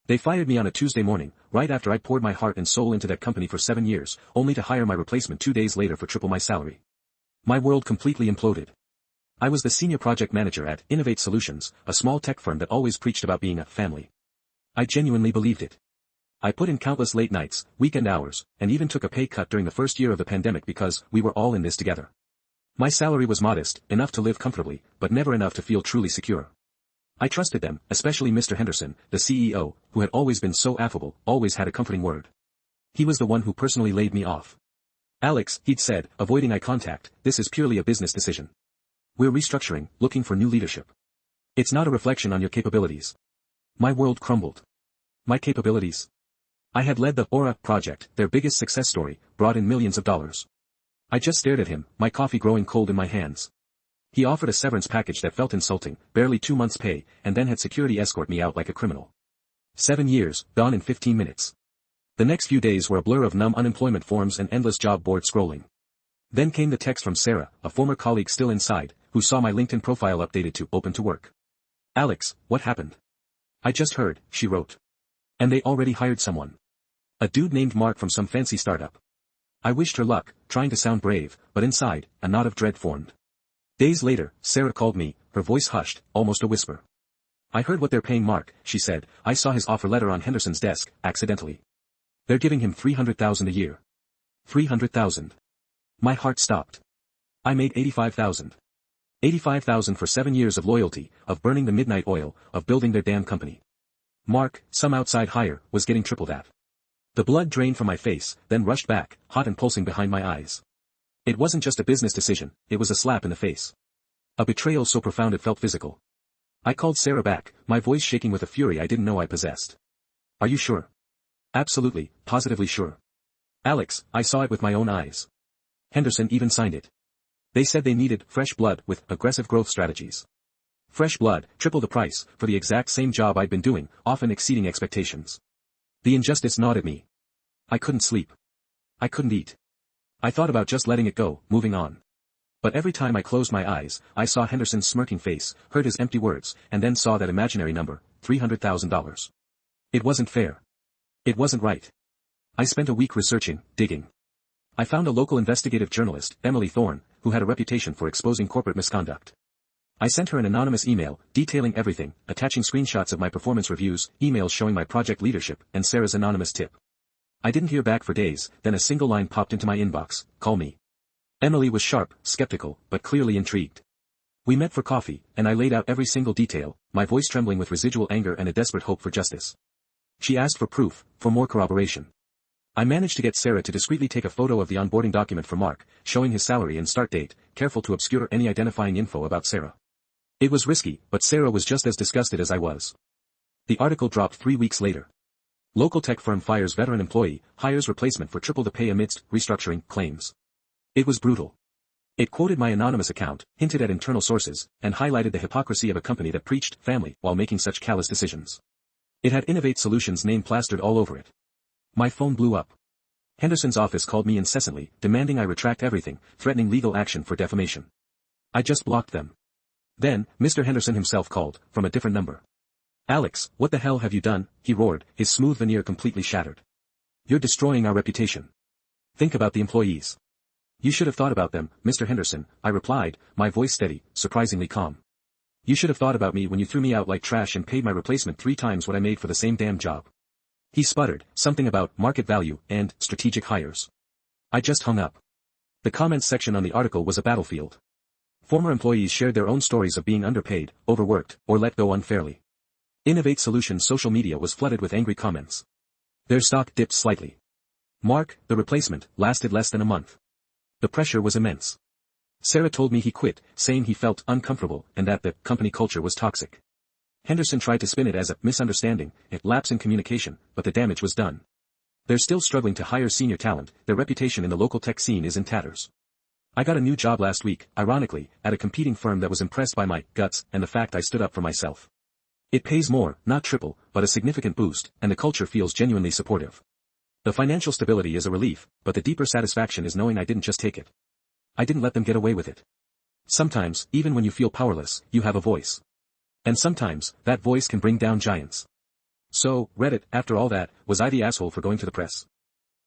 They fired me on a Tuesday morning, right after I poured my heart and soul into that company for 7 years, only to hire my replacement 2 days later for triple my salary. My world completely imploded. I was the senior project manager at Innovate Solutions, a small tech firm that always preached about being a family. I genuinely believed it. I put in countless late nights, weekend hours, and even took a pay cut during the first year of the pandemic because we were all in this together. My salary was modest, enough to live comfortably, but never enough to feel truly secure. I trusted them, especially Mr. Henderson, the CEO, who had always been so affable, always had a comforting word. He was the one who personally laid me off. "Alex," he'd said, avoiding eye contact, "this is purely a business decision. We're restructuring, looking for new leadership. It's not a reflection on your capabilities." My world crumbled. My capabilities? I had led the Aura project, their biggest success story, brought in millions of dollars. I just stared at him, my coffee growing cold in my hands. He offered a severance package that felt insulting, barely 2 months' pay, and then had security escort me out like a criminal. 7 years, gone in 15 minutes. The next few days were a blur of numb unemployment forms and endless job board scrolling. Then came the text from Sarah, a former colleague still inside, who saw my LinkedIn profile updated to "Open to Work." "Alex, what happened?" "I just heard," she wrote. "And they already hired someone. A dude named Mark from some fancy startup." I wished her luck, trying to sound brave, but inside, a knot of dread formed. Days later, Sarah called me, her voice hushed, almost a whisper. "I heard what they're paying Mark," she said. "I saw his offer letter on Henderson's desk, accidentally. They're giving him $300,000 a year." $300,000. My heart stopped. I made $85,000. $85,000 for 7 years of loyalty, of burning the midnight oil, of building their damn company. Mark, some outside hire, was getting triple that. The blood drained from my face, then rushed back, hot and pulsing behind my eyes. It wasn't just a business decision, it was a slap in the face. A betrayal so profound it felt physical. I called Sarah back, my voice shaking with a fury I didn't know I possessed. "Are you sure?" "Absolutely, positively sure. Alex, I saw it with my own eyes. Henderson even signed it. They said they needed fresh blood with aggressive growth strategies. Fresh blood, triple the price, for the exact same job I'd been doing, often exceeding expectations. The injustice gnawed at me. I couldn't sleep. I couldn't eat. I thought about just letting it go, moving on. But every time I closed my eyes, I saw Henderson's smirking face, heard his empty words, and then saw that imaginary number, $300,000. It wasn't fair. It wasn't right. I spent a week researching, digging. I found a local investigative journalist, Emily Thorne, who had a reputation for exposing corporate misconduct. I sent her an anonymous email, detailing everything, attaching screenshots of my performance reviews, emails showing my project leadership, and Sarah's anonymous tip. I didn't hear back for days, then a single line popped into my inbox, "Call me." Emily was sharp, skeptical, but clearly intrigued. We met for coffee, and I laid out every single detail, my voice trembling with residual anger and a desperate hope for justice. She asked for proof, for more corroboration. I managed to get Sarah to discreetly take a photo of the onboarding document for Mark, showing his salary and start date, careful to obscure any identifying info about Sarah. It was risky, but Sarah was just as disgusted as I was. The article dropped 3 weeks later. Local tech firm fires veteran employee, hires replacement for triple the pay amidst restructuring claims. It was brutal. It quoted my anonymous account, hinted at internal sources, and highlighted the hypocrisy of a company that preached family while making such callous decisions. It had Innovate Solutions' name plastered all over it. My phone blew up. Henderson's office called me incessantly, demanding I retract everything, threatening legal action for defamation. I just blocked them. Then, Mr. Henderson himself called, from a different number. "Alex, what the hell have you done?" he roared, his smooth veneer completely shattered. "You're destroying our reputation. Think about the employees." "You should have thought about them, Mr. Henderson," I replied, my voice steady, surprisingly calm. "You should have thought about me when you threw me out like trash and paid my replacement 3 times what I made for the same damn job." He sputtered, something about market value and strategic hires. I just hung up. The comments section on the article was a battlefield. Former employees shared their own stories of being underpaid, overworked, or let go unfairly. Innovate Solutions' social media was flooded with angry comments. Their stock dipped slightly. Mark, the replacement, lasted less than a month. The pressure was immense. Sarah told me he quit, saying he felt uncomfortable and that the company culture was toxic. Henderson tried to spin it as a misunderstanding, a lapse in communication, but the damage was done. They're still struggling to hire senior talent, their reputation in the local tech scene is in tatters. I got a new job last week, ironically, at a competing firm that was impressed by my guts and the fact I stood up for myself. It pays more, not triple, but a significant boost, and the culture feels genuinely supportive. The financial stability is a relief, but the deeper satisfaction is knowing I didn't just take it. I didn't let them get away with it. Sometimes, even when you feel powerless, you have a voice. And sometimes, that voice can bring down giants. So, Reddit, after all that, was I the asshole for going to the press?